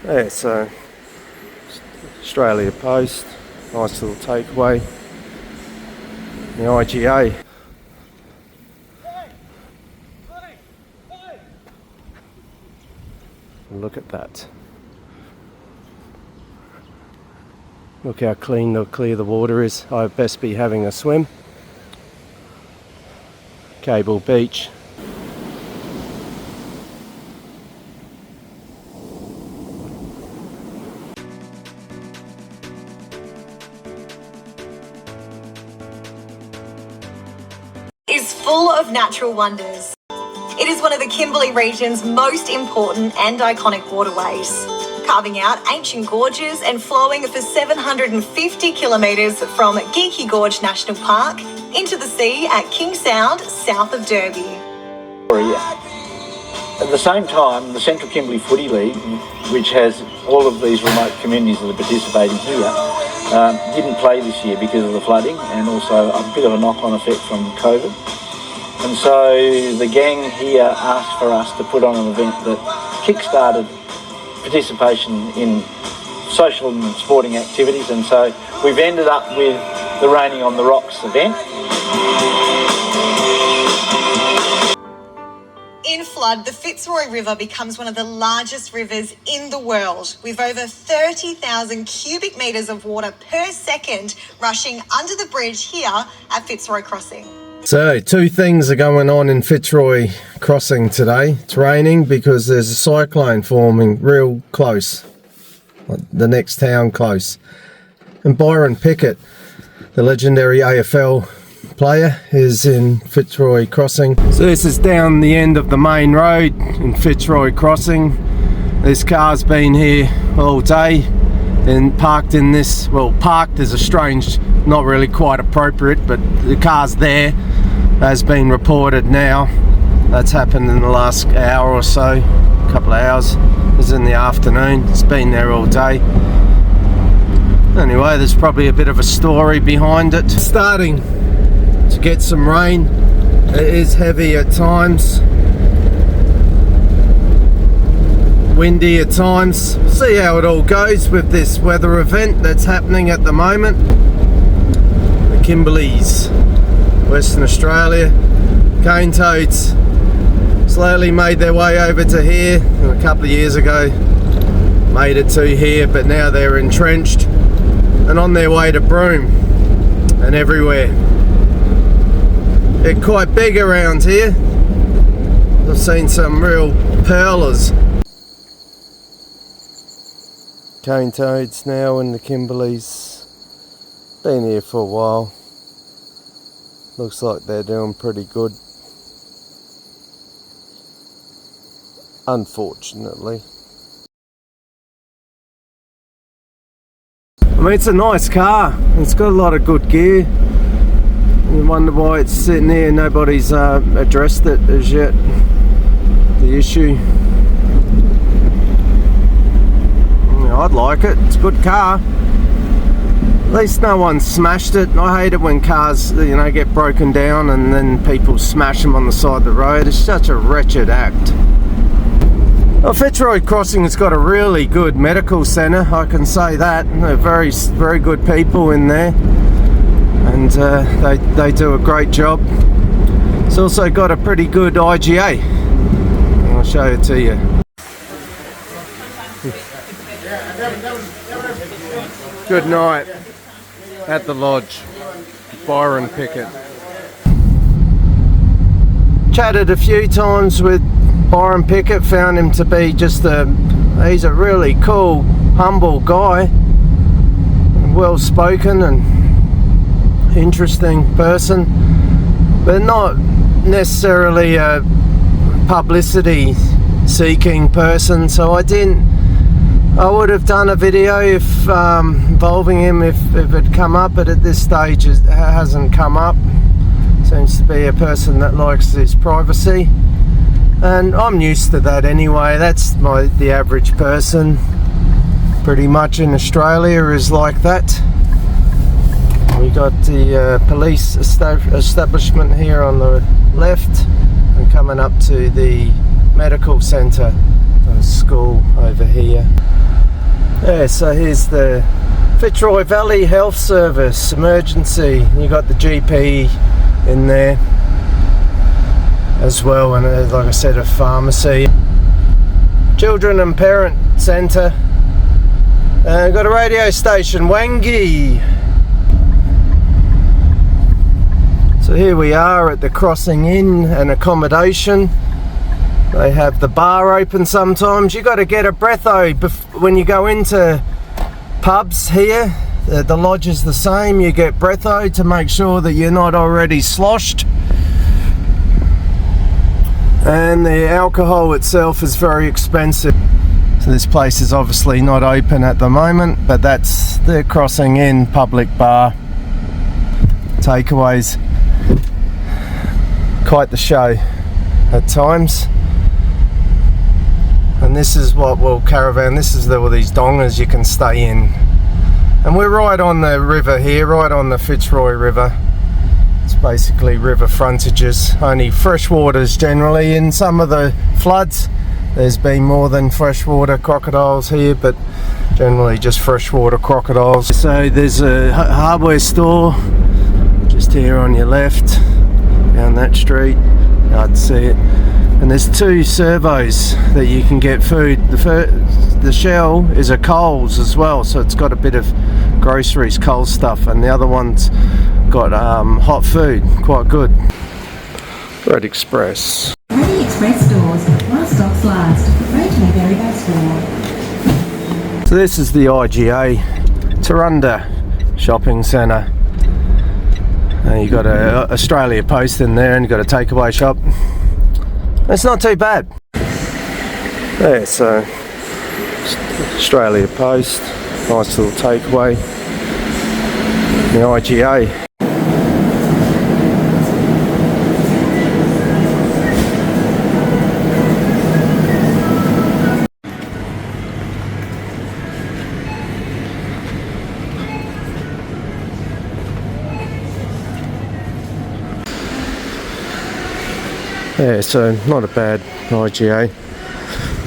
Yeah, so Australia Post, nice little takeaway. The IGA. Look at that. Look how clear the water is. I'd best be having a swim. Cable Beach. Is full of natural wonders. It is one of the Kimberley region's most important and iconic waterways, carving out ancient gorges and flowing for 750 kilometres from Geeky Gorge National Park into the sea at King Sound, south of Derby. At the same time, the Central Kimberley Footy League, which has all of these remote communities that are participating here, didn't play this year because of the flooding and also a bit of a knock-on effect from COVID. And so the gang here asked for us to put on an event that kick-started participation in social and sporting activities, and so we've ended up with the Raining on the Rocks event. In flood, the Fitzroy River becomes one of the largest rivers in the world, with over 30,000 cubic metres of water per second rushing under the bridge here at Fitzroy Crossing. So, two things are going on in Fitzroy Crossing today. It's raining because there's a cyclone forming real close, the next town close. And Byron Pickett, the legendary AFL player, is in Fitzroy Crossing. So this is down the end of the main road in Fitzroy Crossing. This car's been here all day and parked in this, well, parked is a strange, not really quite appropriate, but the car's there, has been reported now. That's happened in the last hour or so, a couple of hours. It was in the afternoon, it's been there all day. Anyway, there's probably a bit of a story behind it. Starting to get some rain. It is heavy at times, windy at times. See how it all goes with this weather event that's happening at the moment. The Kimberleys, Western Australia, cane toads slowly made their way over to here. A couple of years ago made it to here, but now they're entrenched and on their way to Broome and everywhere. They're quite big around here. I've seen some real pearlers. Cane toads now in the Kimberleys. Been here for a while. Looks like they're doing pretty good. Unfortunately. I mean, it's a nice car. It's got a lot of good gear. You wonder why it's sitting there. Nobody's addressed it as yet. The issue. I'd like it. It's a good car. At least no one smashed it. I hate it when cars, you know, get broken down and then people smash them on the side of the road. It's such a wretched act. Well, Fitzroy Crossing has got a really good medical centre, I can say that. They're very, very good people in there, and they do a great job. It's also got a pretty good IGA. I'll show it to you. Good night at the lodge, Byron Pickett. Chatted a few times with Byron Pickett, found him to be just he's a really cool, humble guy, well spoken and interesting person, but not necessarily a publicity seeking person, so I would have done a video if involving him if it had come up, but at this stage it hasn't come up. Seems to be a person that likes his privacy, and I'm used to that anyway. That's the average person pretty much in Australia is like that. We got the police establishment here on the left and coming up to the medical centre A school over here. Yeah, so here's the Fitzroy Valley Health Service emergency. You got the GP in there as well, and like I said, a pharmacy, children and parent centre, and got a radio station, Wangi. So here we are at the Crossing Inn and accommodation. They have the bar open sometimes. You got to get a breatho when you go into pubs here. The lodge is the same. You get breatho to make sure that you're not already sloshed. And the alcohol itself is very expensive. So this place is obviously not open at the moment, but that's the Crossing Inn public bar. Takeaways. Quite the show at times. And this is what, well, caravan, this is all these dongas you can stay in. And we're right on the river here, right on the Fitzroy River. It's basically river frontages, only freshwaters generally. In some of the floods there's been more than freshwater crocodiles here, but generally just freshwater crocodiles. So there's a hardware store just here on your left, down that street, hard to see it. And there's two servos that you can get food. The shell is a Coles as well, so it's got a bit of groceries, Coles stuff, and the other one's got hot food, quite good. Bread Express. Ready Express stores, while stocks last. Rate may vary by store. So this is the IGA Tarunda shopping centre. You got a Australia Post in there, and you got a takeaway shop. It's not too bad. Yeah, so Australia Post, nice little takeaway. The IGA. Yeah, so not a bad IGA,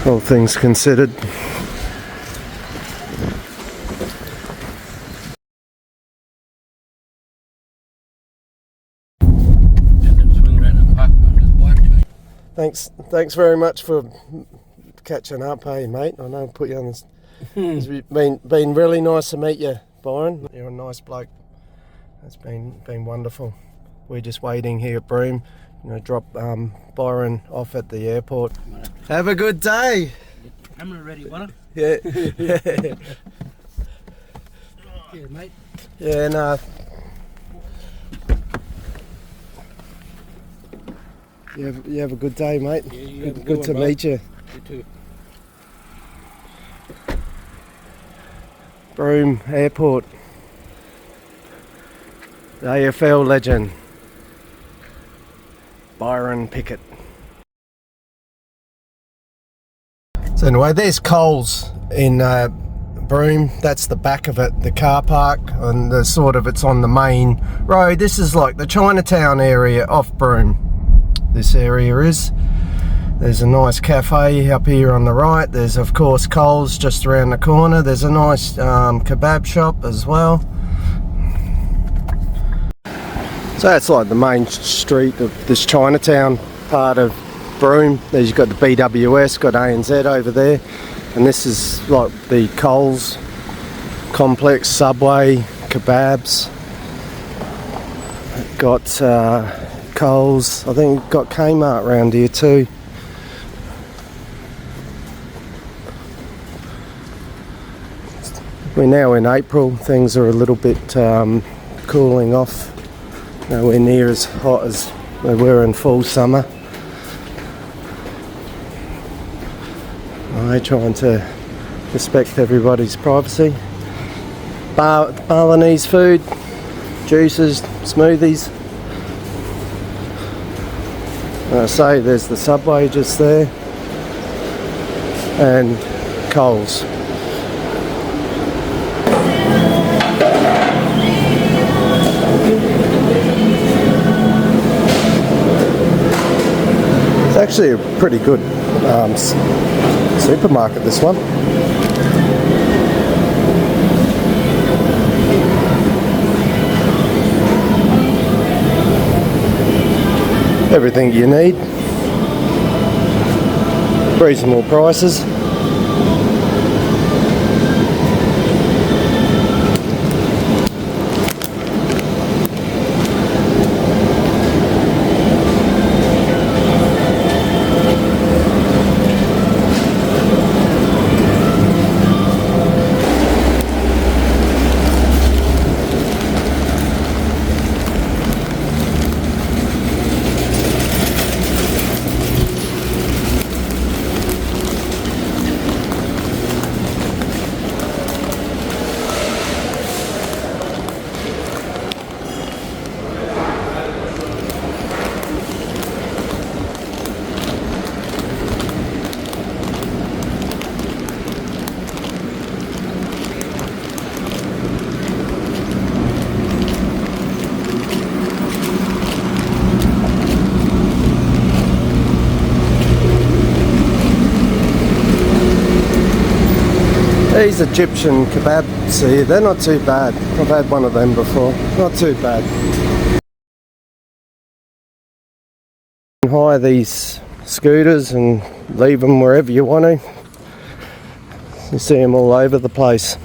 all things considered. Thanks very much for catching up, hey mate. I know I put you on this. It's been really nice to meet you, Byron. You're a nice bloke. It's been wonderful. We're just waiting here at Broome. Drop Byron off at the airport. Have a good day. Camera ready, wanna? Yeah. Here, mate. Yeah, no. You have a good day, mate. Yeah, you have a good one, to bro. meet you. You too. Broome Airport. The AFL legend, Byron Pickett. So anyway, there's Coles in Broome. That's the back of it, the car park, and it's on the main road. This is like the Chinatown area off Broome. This area is. There's a nice cafe up here on the right. There's of course Coles just around the corner. There's a nice kebab shop as well. So that's like the main street of this Chinatown part of Broome. There's you've got the BWS, got ANZ over there, and this is like the Coles complex, Subway, kebabs. Got Coles, I think got Kmart around here too. We're now in April, things are a little bit cooling off. Nowhere near as hot as they were in full summer. I'm trying to respect everybody's privacy. Balinese food, juices, smoothies. I say there's the Subway just there, and Coles. actually a pretty good supermarket, this one. Everything you need, reasonable prices. These Egyptian kebabs here, they're not too bad. I've had one of them before, not too bad. You can hire these scooters and leave them wherever you want to. You see them all over the place.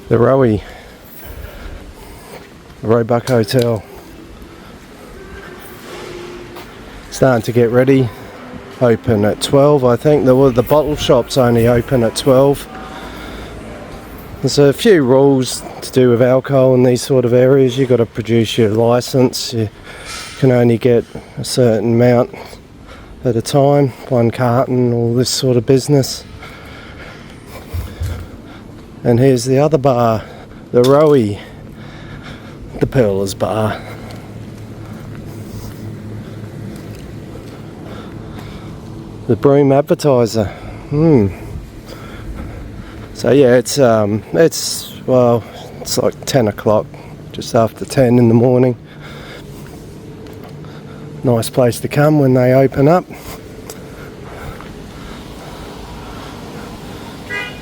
The Roebuck Hotel. Starting to get ready. Open at 12, I think. The bottle shop's only open at 12. There's a few rules to do with alcohol in these sort of areas. You've got to produce your license. You can only get a certain amount at a time, 1 carton, all this sort of business. And here's the other bar, the the Pearlers Bar. The Broome Advertiser. So yeah, it's like 10 o'clock, just after 10 in the morning. Nice place to come when they open up.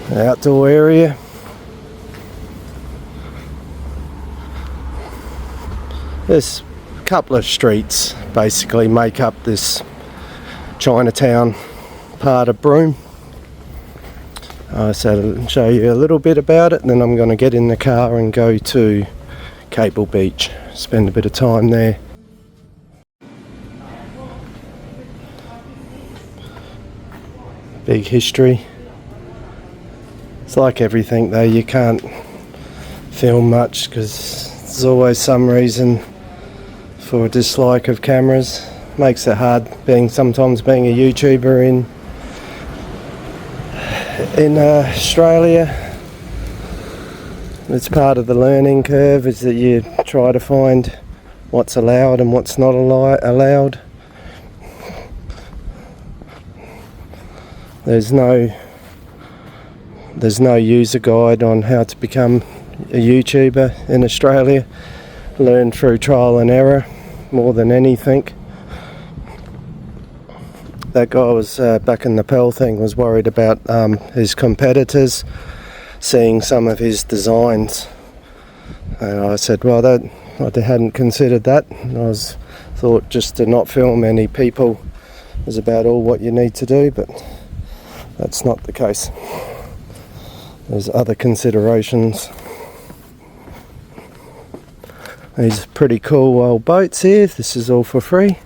The outdoor area. There's a couple of streets basically make up this Chinatown part of Broome. So I'll show you a little bit about it, and then I'm going to get in the car and go to Cable Beach, spend a bit of time there. Big history. It's like everything though, you can't film much because there's always some reason for a dislike of cameras. Makes it hard sometimes being a YouTuber in Australia. It's part of the learning curve, is that you try to find what's allowed and what's not allowed. There's no user guide on how to become a YouTuber in Australia. Learn through trial and error more than anything. That guy was back in the Pell thing, was worried about his competitors seeing some of his designs. And I said, well, I hadn't considered that. I thought just to not film any people is about all what you need to do, but that's not the case. There's other considerations. These pretty cool old boats here. This is all for free.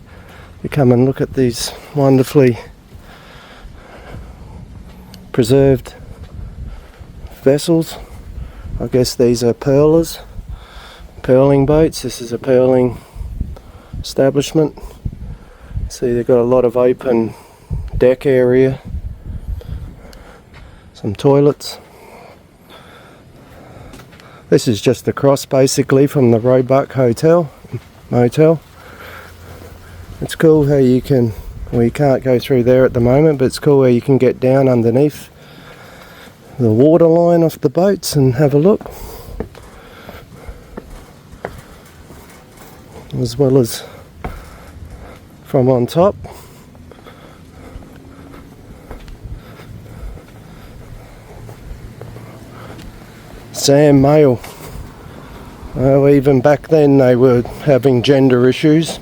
You come and look at these wonderfully preserved vessels. I guess these are pearlers, pearling boats. This is a pearling establishment. See, they've got a lot of open deck area, some toilets. This is just across basically from the Roebuck Hotel motel. It's cool how you can, well, you can't go through there at the moment, but it's cool how you can get down underneath the water line off the boats and have a look, as well as from on top. Sam male. Oh, even back then they were having gender issues.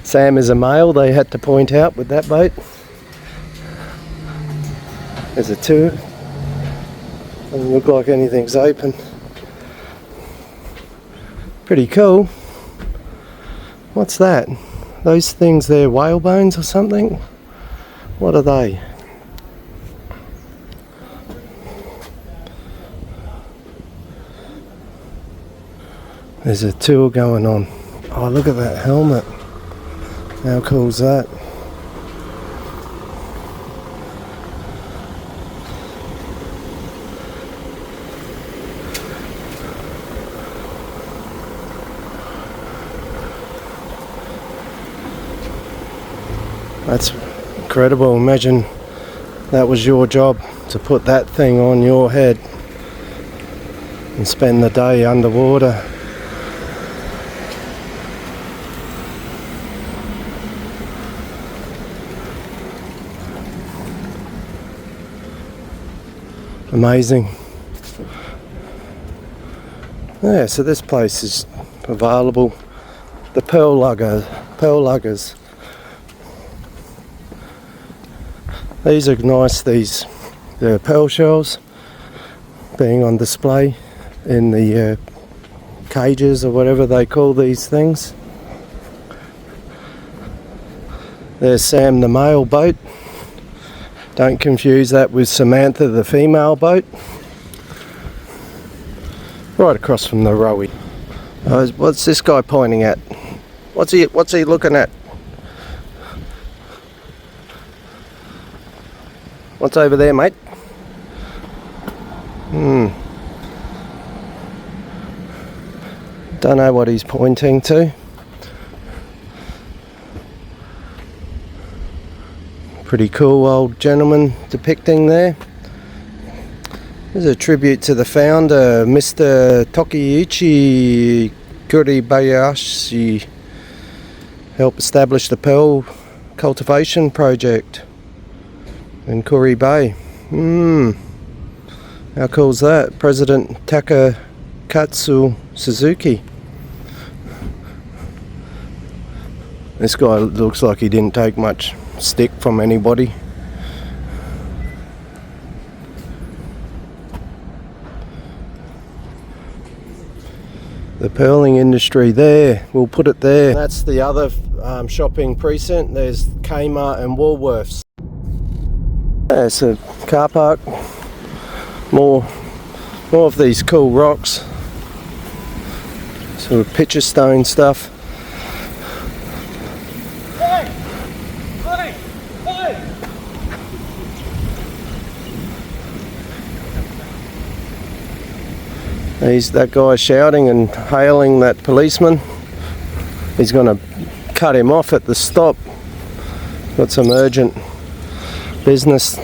Sam is a male, they had to point out with that boat. There's a two. Doesn't look like anything's open. Pretty cool. What's that? Those things there, whale bones or something? What are they? There's a tour going on. Oh, look at that helmet. How cool is that? That's incredible. Imagine that was your job, to put that thing on your head and spend the day underwater. Amazing. Yeah, so this place is available. The pearl luggers. These are nice, the pearl shells being on display in the cages or whatever they call these things. There's Sam the male boat. Don't confuse that with Samantha the female boat. Right across from the Rowie. What's this guy pointing at? What's he looking at? What's over there, mate? Don't know what he's pointing to. Pretty cool old gentleman depicting there. There's a tribute to the founder, Mr. Tokiichi Kuribayashi. Helped establish the pearl cultivation project in Kuri Bay. How cool is that? President Takakatsu Suzuki. This guy looks like he didn't take much stick from anybody. The pearling industry there, we'll put it there. That's the other shopping precinct. There's Kmart and Woolworths. There's a car park. More of these cool rocks. Sort of picture stone stuff. That guy shouting and hailing that policeman. He's going to cut him off at the stop. Got some urgent business.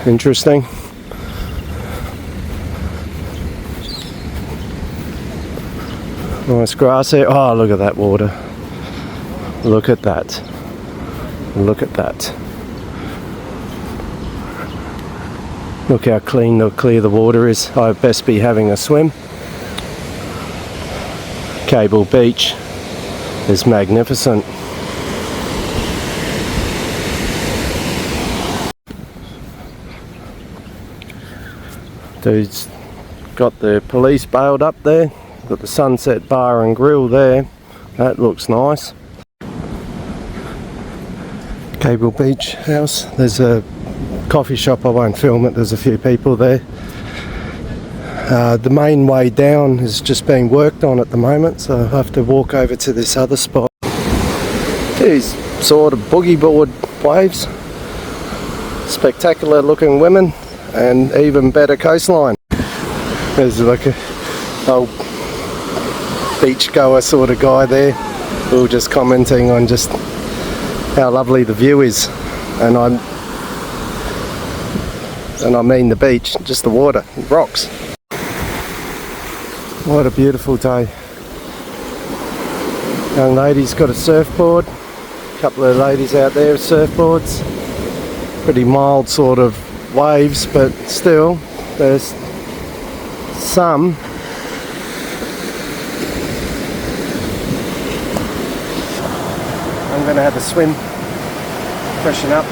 Interesting. Nice grass there. Oh, look at that water. Look at that. Look at that. Look how clear the water is. I'd best be having a swim. Cable Beach is magnificent. Dude's got the police bailed up there. Got the Sunset Bar and Grill there. That looks nice. Cable Beach House. There's a coffee shop. I won't film it. There's a few people there. The main way down is just being worked on at the moment, so I have to walk over to this other spot. These sort of boogie board waves. Spectacular looking women and even better coastline. There's like a old beachgoer sort of guy there. We were just commenting on just how lovely the view is, and I mean the beach, just the water, rocks. What a beautiful day. Young lady's got a surfboard. A couple of ladies out there with surfboards. Pretty mild sort of waves, but still there's some. I'm gonna have a swim, freshen up.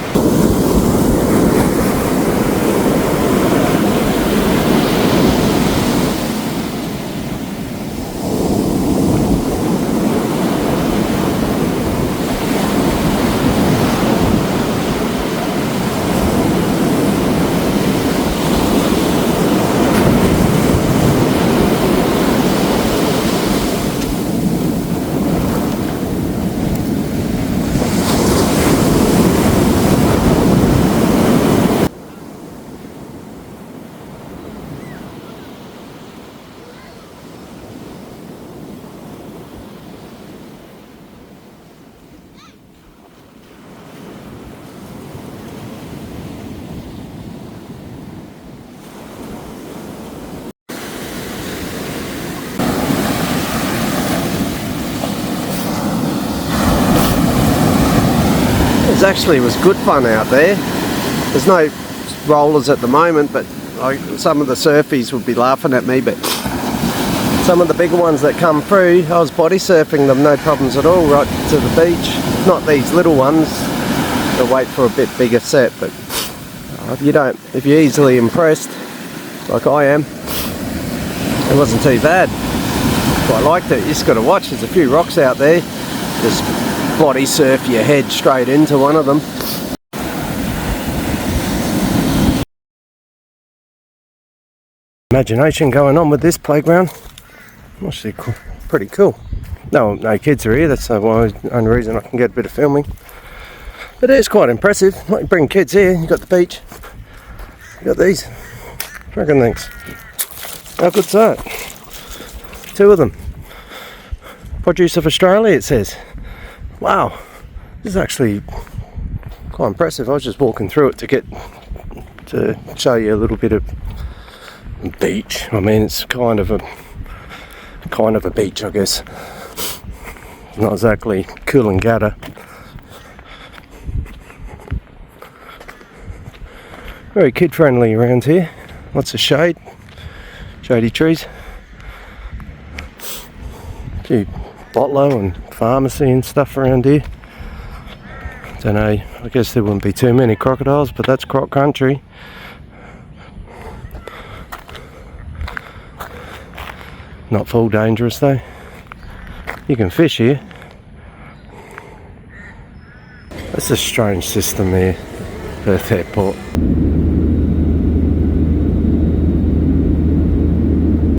Actually was good fun out there. There's no rollers at the moment, but some of the surfies would be laughing at me, but some of the bigger ones that come through, I was body surfing them, no problems at all, right to the beach. Not these little ones, they'll wait for a bit bigger set, but if you're easily impressed, like I am, it wasn't too bad. Quite liked it. You just got to watch, there's a few rocks out there, just body surf your head straight into one of them. Imagination going on with this playground. Actually pretty cool. No kids are here, that's the only reason I can get a bit of filming. But it is quite impressive. Like you bring kids here, you got the beach, you got these dragon things. How good's that? 2 of them. Produce of Australia, it says. Wow, this is actually quite impressive. I was just walking through it to show you a little bit of beach. I mean, it's kind of a beach, I guess. Not exactly Coolangatta. Very kid friendly around here. Lots of shade, shady trees. Few botlo and pharmacy and stuff around here. Don't know, I guess there wouldn't be too many crocodiles, but that's croc country. Not full dangerous though. You can fish here. That's a strange system here, Perth Airport.